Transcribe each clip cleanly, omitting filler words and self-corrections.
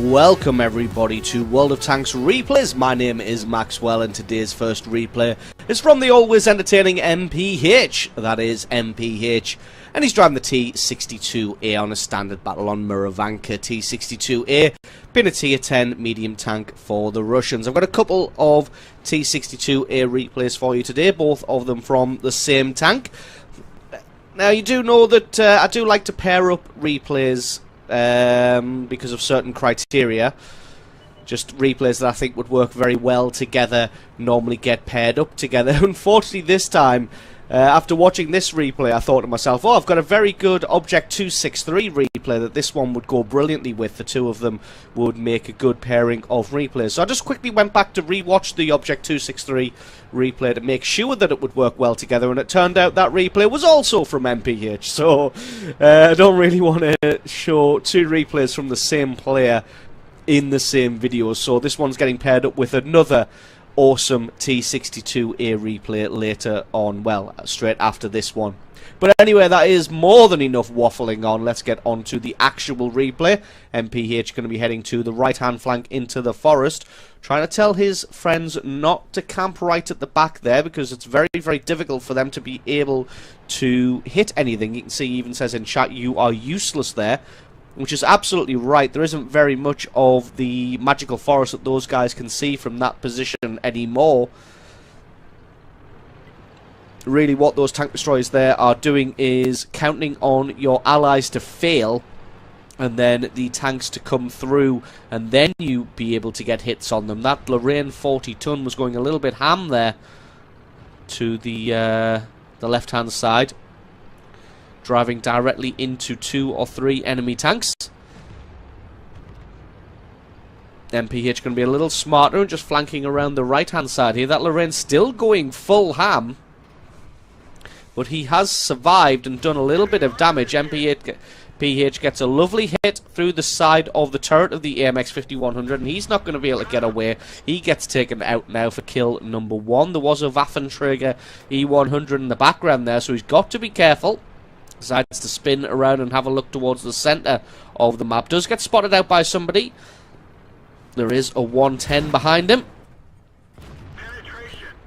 Welcome everybody to World of Tanks Replays. My name is Maxwell and today's first replay is from the always entertaining MPH. That is MPH. And he's driving the T-62A on a standard battle on Muravanka. T-62A been a tier 10 medium tank for the Russians. I've got a couple of T-62A replays for you today, both of them from the same tank. Now you do know that I do like to pair up replays because of certain criteria. Just replays that I think would work very well together normally get paired up together. Unfortunately this time, after watching this replay, I thought to myself, oh, I've got a very good Object 263 replay that this one would go brilliantly with. The two of them would make a good pairing of replays. So I just quickly went back to rewatch the Object 263 replay to make sure that it would work well together, and it turned out that replay was also from MPH. So I don't really want to show two replays from the same player in the same video. So this one's getting paired up with another awesome T-62A replay later on, well, straight after this one. But anyway, that is more than enough waffling on. Let's get on to the actual replay. MPH going to be heading to the right-hand flank into the forest, trying to tell his friends not to camp right at the back there, because it's very, very difficult for them to be able to hit anything. You can see he even says in chat, "You are useless there," which is absolutely right. There isn't very much of the magical forest that those guys can see from that position anymore. Really what those tank destroyers there are doing is counting on your allies to fail and then the tanks to come through and then you be able to get hits on them. That Lorraine 40-ton was going a little bit ham there to the left-hand side, driving directly into 2 or 3 enemy tanks. MPH going to be a little smarter and just flanking around the right-hand side here. That Lorraine still going full ham, but he has survived and done a little bit of damage. MPH gets a lovely hit through the side of the turret of the AMX 5100, and he's not going to be able to get away. He gets taken out now for kill number 1. There was a Waffenträger E100 in the background there, so he's got to be careful. Decides to spin around and have a look towards the centre of the map. Does get spotted out by somebody. There is a 110 behind him.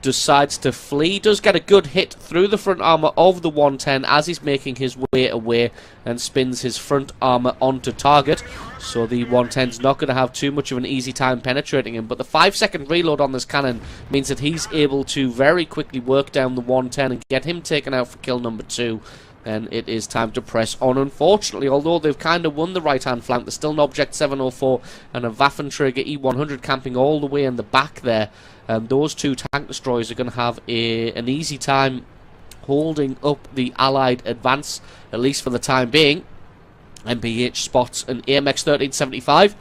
Decides to flee. Does get a good hit through the front armour of the 110 as he's making his way away and spins his front armour onto target. So the 110's not going to have too much of an easy time penetrating him. But the 5-second reload on this cannon means that he's able to very quickly work down the 110 and get him taken out for kill number 2. And it is time to press on. Unfortunately, although they've kind of won the right-hand flank, there's still an Object 704 and a Waffenträger E100 camping all the way in the back there. Those two tank destroyers are going to have an easy time holding up the Allied advance, at least for the time being. MPH spots an AMX 1375,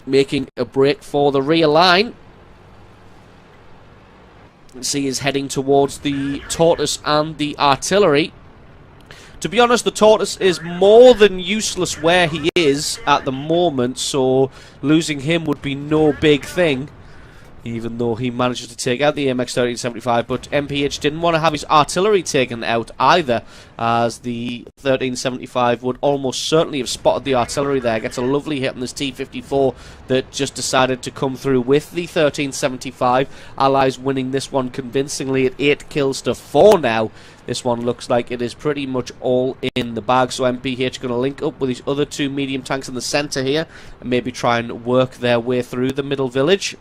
making a break for the rear line. See, is heading towards the Tortoise and the artillery. To be honest, the Tortoise is more than useless where he is at the moment, so losing him would be no big thing, even though he manages to take out the MX 1375. But MPH didn't want to have his artillery taken out either, as the 1375 would almost certainly have spotted the artillery there. Gets a lovely hit on this T-54 that just decided to come through with the 1375. Allies winning this one convincingly at 8 kills to 4 now. This one looks like it is pretty much all in the bag. So MPH going to link up with his other 2 medium tanks in the centre here and maybe try and work their way through the middle village.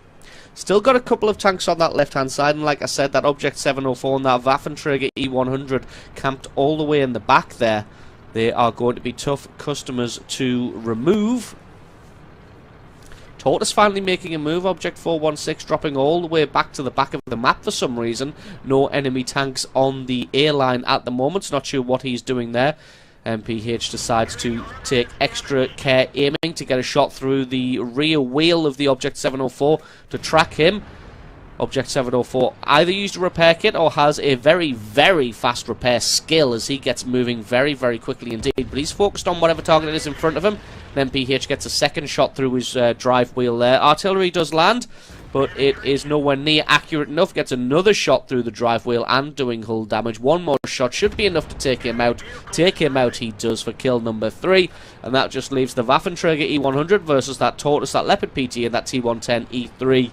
Still got a couple of tanks on that left-hand side, and like I said, that Object 704 and that Waffenträger E100 camped all the way in the back there. They are going to be tough customers to remove. Tortoise finally making a move. Object 416 dropping all the way back to the back of the map for some reason. No enemy tanks on the A line at the moment. Not sure what he's doing there. MPH decides to take extra care aiming to get a shot through the rear wheel of the Object 704 to track him. Object 704 either used a repair kit or has a very, very fast repair skill as he gets moving very, very quickly indeed. But he's focused on whatever target it is in front of him. Then MPH gets a second shot through his drive wheel there. Artillery does land. but it is nowhere near accurate enough. Gets another shot through the drive wheel and doing hull damage. One more shot should be enough to take him out. Take him out he does for kill number 3, and that just leaves the Waffenträger E100 versus that Tortoise, that Leopard PT, and that T110 E3.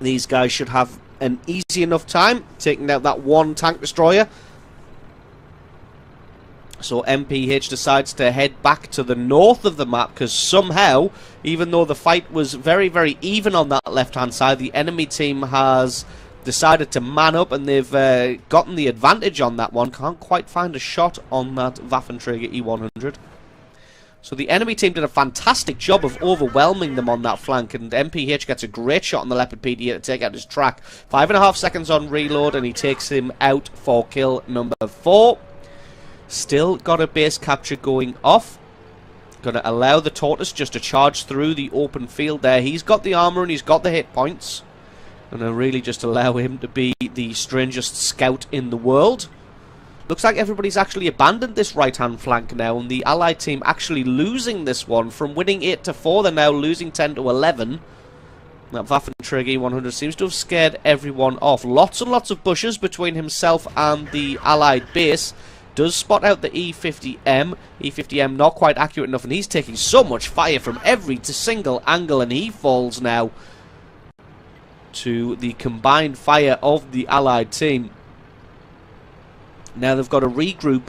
These guys should have an easy enough time taking out that one tank destroyer. So MPH decides to head back to the north of the map, because somehow, even though the fight was very, very even on that left-hand side, the enemy team has decided to man up, and they've gotten the advantage on that one. Can't quite find a shot on that Waffenträger E100. So the enemy team did a fantastic job of overwhelming them on that flank, and MPH gets a great shot on the Leopard PT to take out his track. 5.5 seconds on reload, and he takes him out for kill number 4. Still got a base capture going off. Going to allow the Tortoise just to charge through the open field there. He's got the armor and he's got the hit points. Going to really just allow him to be the strangest scout in the world. Looks like everybody's actually abandoned this right-hand flank now, and the Allied team actually losing this one. From winning 8-4, they're now losing 10-11. That Waffenträger E100 seems to have scared everyone off. Lots and lots of bushes between himself and the Allied base. Does spot out the E50M. E50M not quite accurate enough, and he's taking so much fire from every single angle, and he falls now to the combined fire of the Allied team. Now they've got to regroup,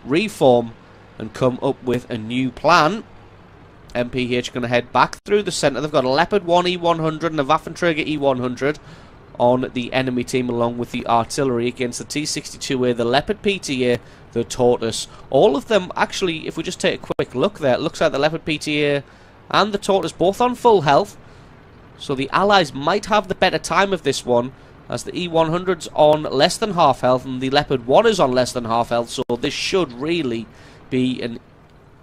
reform, and come up with a new plan. MPH going to head back through the centre. They've got a Leopard 1 E100 and a Waffenträger E100 on the enemy team, along with the artillery against the T-62A, the Leopard PTA, the Tortoise. All of them, actually, if we just take a quick look there, it looks like the Leopard PTA and the Tortoise both on full health. So the Allies might have the better time of this one, as the E100's on less than half health and the Leopard 1 is on less than half health. So this should really be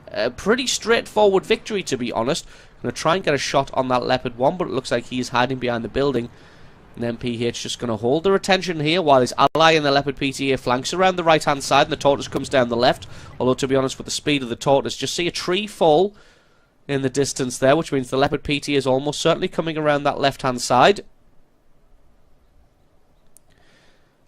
a pretty straightforward victory, to be honest. I'm going to try and get a shot on that Leopard 1, but it looks like he's hiding behind the building. And MPH just going to hold their attention here while his ally in the Leopard PTA flanks around the right-hand side, and the Tortoise comes down the left. Although, to be honest, with the speed of the Tortoise, just see a tree fall in the distance there, which means the Leopard PT is almost certainly coming around that left-hand side.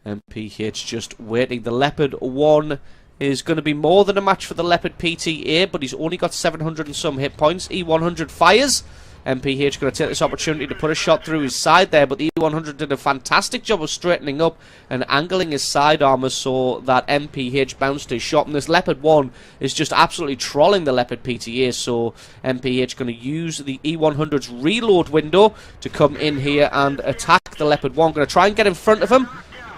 MPH just waiting. The Leopard 1 is going to be more than a match for the Leopard PTA, but he's only got 700 and some hit points. E100 fires. MPH going to take this opportunity to put a shot through his side there, but the E100 did a fantastic job of straightening up and angling his side armor so that MPH bounced his shot, and this Leopard 1 is just absolutely trolling the Leopard PTA, so MPH going to use the E100's reload window to come in here and attack the Leopard 1. Going to try and get in front of him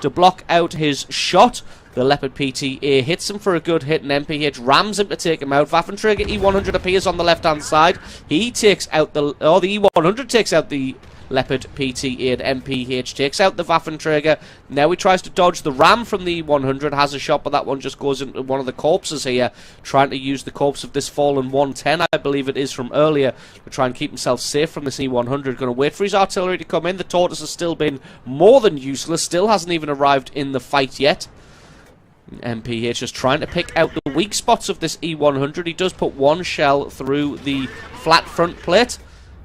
to block out his shot. The Leopard PTA hits him for a good hit, and MPH rams him to take him out. Waffenträger E100 appears on the left-hand side. He takes out the E100 takes out the Leopard PTA, and MPH takes out the Waffenträger. Now he tries to dodge the ram from the E100, has a shot, but that one just goes into one of the corpses here, trying to use the corpse of this fallen 110, I believe it is, from earlier, to try and keep himself safe from this E100. Going to wait for his artillery to come in. The Tortoise has still been more than useless, still hasn't even arrived in the fight yet. MPH just trying to pick out the weak spots of this E100. He does put one shell through the flat front plate.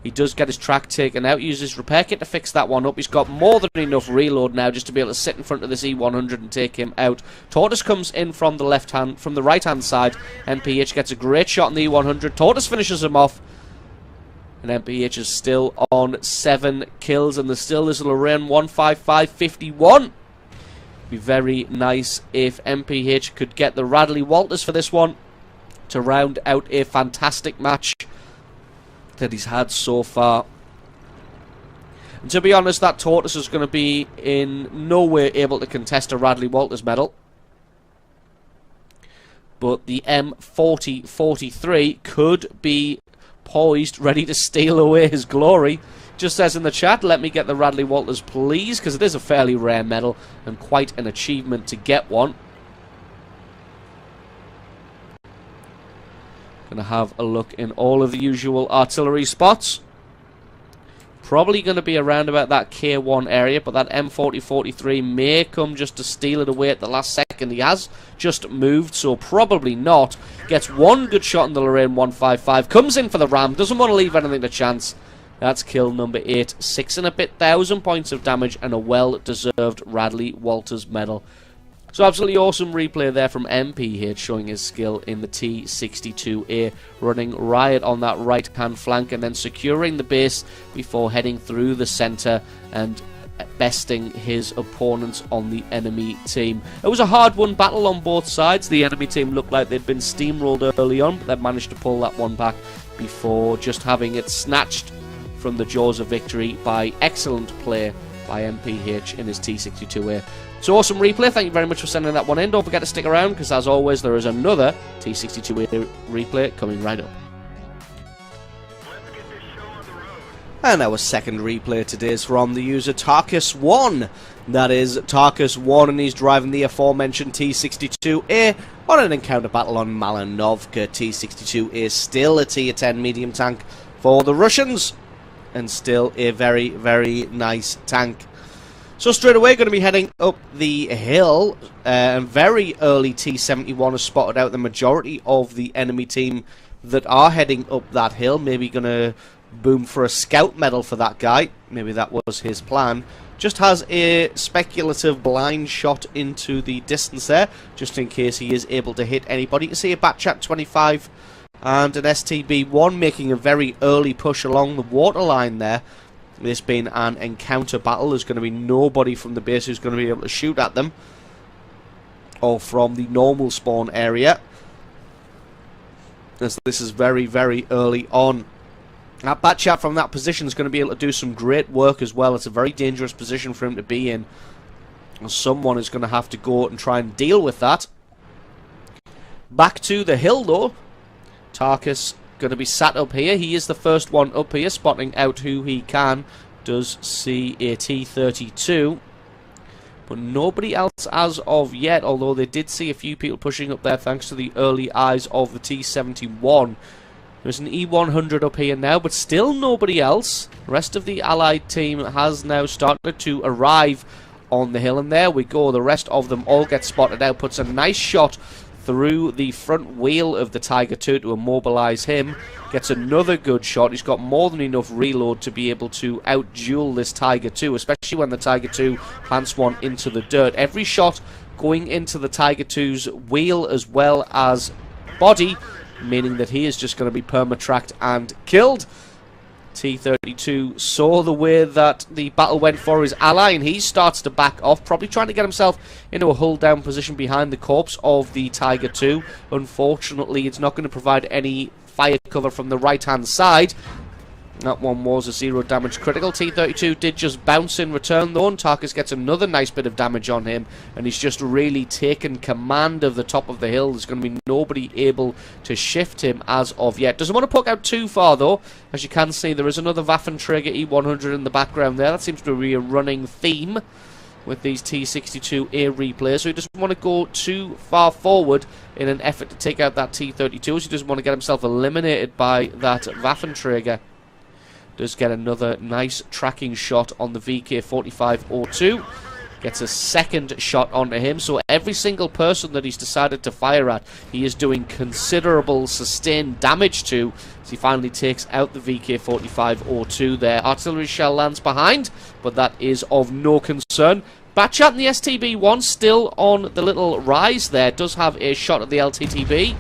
He does get his track taken out, uses repair kit to fix that one up. He's got more than enough reload now just to be able to sit in front of this E100 and take him out. Tortoise comes in from the right hand side. MPH gets a great shot on the E100. Tortoise finishes him off. And MPH is still on 7 kills, and there's still this Lorraine 155-51. Be very nice if MPH could get the Radley Walters for this one to round out a fantastic match that he's had so far. And to be honest, that Tortoise is going to be in no way able to contest a Radley Walters medal. But the M4043 could be poised, ready to steal away his glory. Just says in the chat, let me get the Radley Walters please, because it is a fairly rare medal and quite an achievement to get one. Gonna have a look in all of the usual artillery spots. Probably going to be around about that K1 area, but that M4043 may come just to steal it away at the last second. He has just moved, so probably not. Gets one good shot in the Lorraine 155, comes in for the ram, doesn't want to leave anything to chance. That's kill number 8, 6 and a bit thousand points of damage, and a well-deserved Radley Walters medal. So absolutely awesome replay there from MPH, showing his skill in the T-62A, running riot on that right-hand flank and then securing the base before heading through the centre and besting his opponents on the enemy team. It was a hard-won battle on both sides. The enemy team looked like they'd been steamrolled early on, but they managed to pull that one back before just having it snatched from the jaws of victory by excellent play by MPH in his T-62A. So awesome replay, thank you very much for sending that one in. Don't forget to stick around, because as always there is another T-62A replay coming right up. And our second replay today is from the user Tarkus1. That is Tarkus1, and he's driving the aforementioned T-62A on an encounter battle on Malinovka. T-62A still a tier 10 medium tank for the Russians, and still a very, very nice tank. So straight away going to be heading up the hill, and very early T-71 has spotted out the majority of the enemy team that are heading up that hill. Maybe going to boom for a scout medal for that guy. Maybe that was his plan. Just has a speculative blind shot into the distance there, just in case he is able to hit anybody. You can see a Batchat 25 and an STB-1 making a very early push along the waterline there. This being an encounter battle, there's going to be nobody from the base who's going to be able to shoot at them, or from the normal spawn area, as this is very, very early on. That Batchat from that position is going to be able to do some great work as well. It's a very dangerous position for him to be in, and someone is going to have to go and try and deal with that. Back to the hill though. Tarkus going to be sat up here. He is the first one up here, spotting out who he can. Does see a T-32, but nobody else as of yet, although they did see a few people pushing up there thanks to the early eyes of the T-71. There's an E-100 up here now, but still nobody else. The rest of the Allied team has now started to arrive on the hill, and there we go. The rest of them all get spotted out. Puts a nice shot through the front wheel of the Tiger II to immobilize him. Gets another good shot. He's got more than enough reload to be able to out-duel this Tiger II, especially when the Tiger II plants one into the dirt. Every shot going into the Tiger II's wheel as well as body, meaning that he is just going to be perma-tracked and killed. T-32 saw the way that the battle went for his ally, and he starts to back off, probably trying to get himself into a hull-down position behind the corpse of the Tiger II. Unfortunately, it's not going to provide any fire cover from the right-hand side. That one was a 0 damage critical. T-32 did just bounce in return though, and Tarkus gets another nice bit of damage on him, and he's just really taken command of the top of the hill. There's going to be nobody able to shift him as of yet. Doesn't want to poke out too far though. As you can see, there is another Waffenträger E-100 in the background there. That seems to be a running theme with these T-62A replays, so he doesn't want to go too far forward in an effort to take out that T-32, so he doesn't want to get himself eliminated by that Waffenträger. Does get another nice tracking shot on the VK4502. Gets a second shot onto him. So every single person that he's decided to fire at, he is doing considerable sustained damage to, as he finally takes out the VK4502 there. Artillery shell lands behind, but that is of no concern. Batchat and the STB-1 still on the little rise there. Does have a shot at the LTTB.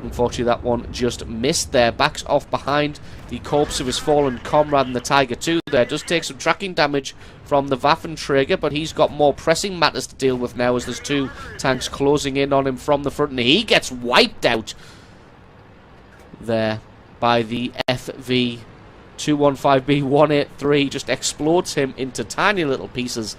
Unfortunately, that one just missed there. Backs off behind the corpse of his fallen comrade in the Tiger II there. Does take some tracking damage from the Waffenträger, but he's got more pressing matters to deal with now as there's two tanks closing in on him from the front, and he gets wiped out there by the FV215B183. Just explodes him into tiny little pieces.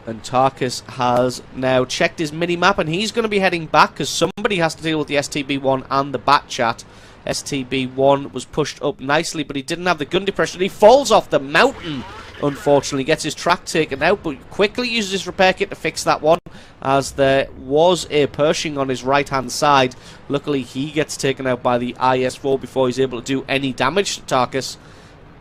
And Tarkus has now checked his mini-map, and he's going to be heading back because somebody has to deal with the STB-1 and the Batchat. STB-1 was pushed up nicely, but he didn't have the gun depression. He falls off the mountain, unfortunately. Gets his track taken out, but quickly uses his repair kit to fix that one, as there was a Pershing on his right-hand side. Luckily, he gets taken out by the IS-4 before he's able to do any damage to Tarkus.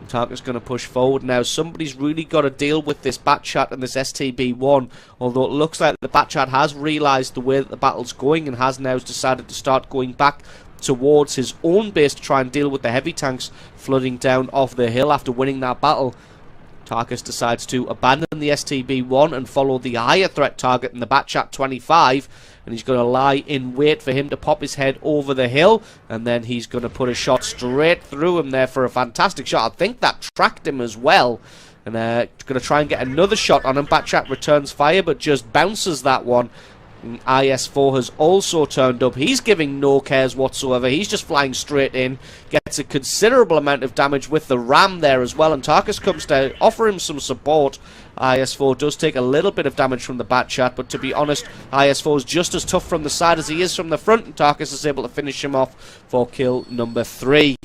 Tarkus going to push forward now. Somebody's really got to deal with this Batchat and this STB-1, although it looks like the Batchat has realised the way that the battle's going and has now decided to start going back towards his own base to try and deal with the heavy tanks flooding down off the hill after winning that battle. Tarkus decides to abandon the STB-1 and follow the higher threat target in the Batchat 25, and he's going to lie in wait for him to pop his head over the hill, and then he's going to put a shot straight through him there for a fantastic shot. I think that tracked him as well, and going to try and get another shot on him. Batchat returns fire but just bounces that one. IS-4 has also turned up. He's giving no cares whatsoever. He's just flying straight in. Gets a considerable amount of damage with the ram there as well. And Tarkus comes to offer him some support. IS-4 does take a little bit of damage from the Batchat, but to be honest, IS-4 is just as tough from the side as he is from the front. And Tarkus is able to finish him off for kill number 3.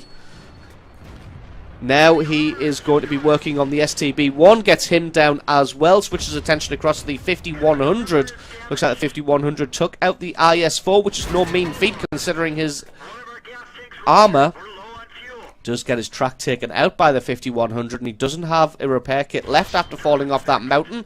Now he is going to be working on the STB-1, gets him down as well, switches attention across to the 5100. Looks like the 5100 took out the IS-4, which is no mean feat considering his armour. Does get his track taken out by the 5100, and he doesn't have a repair kit left after falling off that mountain.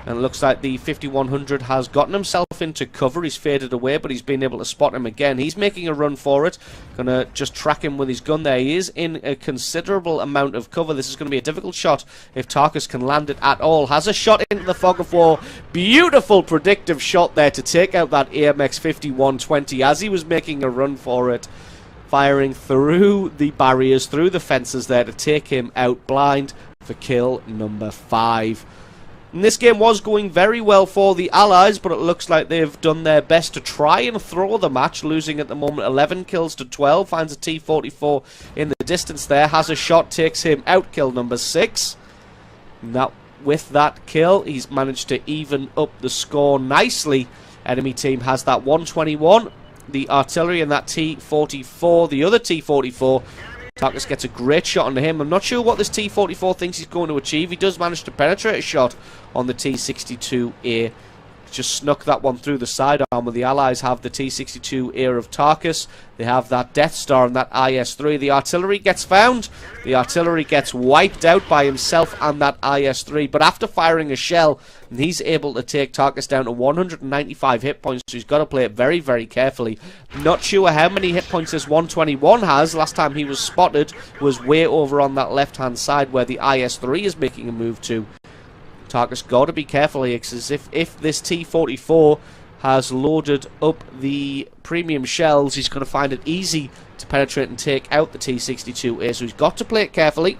And it looks like the 5100 has gotten himself into cover. He's faded away, but he's been able to spot him again. He's making a run for it. Gonna just track him with his gun there. He is in a considerable amount of cover. This is going to be a difficult shot if Tarkus can land it at all. Has a shot into the fog of war. Beautiful predictive shot there to take out that AMX 5120 as he was making a run for it. Firing through the barriers, through the fences there to take him out blind for kill number 5. And this game was going very well for the Allies, but it looks like they've done their best to try and throw the match, losing at the moment 11 kills to 12. Finds a T-44 in the distance there, has a shot, takes him out, kill number 6. Now, with that kill, he's managed to even up the score nicely. Enemy team has that 121, the artillery and that T-44, the other T-44. Tarkus gets a great shot onto him. I'm not sure what this T-44 thinks he's going to achieve. He does manage to penetrate a shot on the T-62A. Just snuck that one through the side armor. The Allies have the T-62A of Tarkus. They have that Death Star and that IS-3. The artillery gets found. The artillery gets wiped out by himself and that IS-3. But after firing a shell, he's able to take Tarkus down to 195 hit points. So he's got to play it very, very carefully. Not sure how many hit points this 121 has. Last time he was spotted was way over on that left-hand side where the IS-3 is making a move to. Tarkus got to be careful here, because if this T-44 has loaded up the premium shells, he's going to find it easy to penetrate and take out the T-62A, so he's got to play it carefully.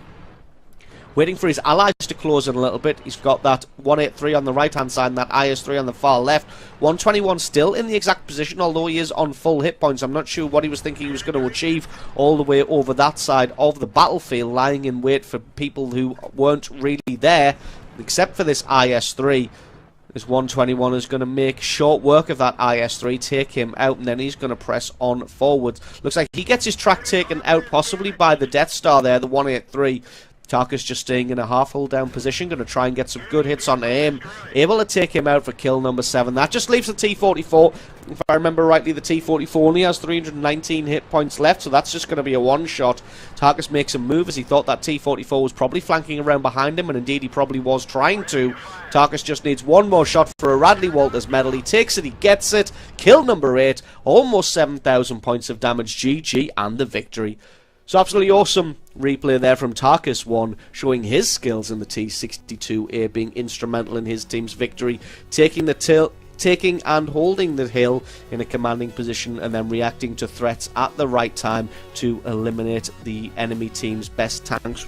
Waiting for his allies to close in a little bit. He's got that 183 on the right-hand side and that IS-3 on the far left. 121 still in the exact position, although he is on full hit points. I'm not sure what he was thinking he was going to achieve all the way over that side of the battlefield, lying in wait for people who weren't really there. Except for this IS-3, this 121 is going to make short work of that IS-3, take him out, and then he's going to press on forward. Looks like he gets his track taken out, possibly by the Death Star there, the 183. Tarkus just staying in a half-hull down position, going to try and get some good hits onto him. Able to take him out for kill number 7. That just leaves the T-44. If I remember rightly, the T-44 only has 319 hit points left, so that's just going to be a one-shot. Tarkus makes a move as he thought that T-44 was probably flanking around behind him, and indeed he probably was trying to. Tarkus just needs one more shot for a Radley Walters medal. He takes it, he gets it. Kill number 8. Almost 7,000 points of damage. GG and the victory. So absolutely awesome replay there from Tarkus 1, showing his skills in the T-62A, being instrumental in his team's victory, taking and holding the hill in a commanding position, and then reacting to threats at the right time to eliminate the enemy team's best tanks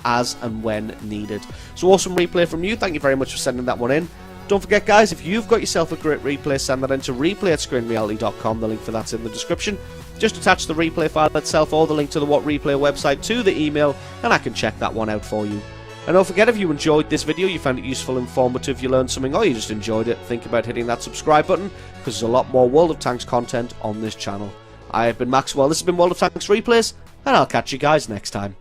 as and when needed. So awesome replay from you. Thank you very much for sending that one in. Don't forget, guys, if you've got yourself a great replay, send that in to replay@screenreality.com. The link for that's in the description. Just attach the replay file itself or the link to the What Replay website to the email, and I can check that one out for you. And don't forget, if you enjoyed this video, you found it useful, informative, you learned something, or you just enjoyed it, think about hitting that subscribe button, because there's a lot more World of Tanks content on this channel. I have been Maxwell, this has been World of Tanks Replays, and I'll catch you guys next time.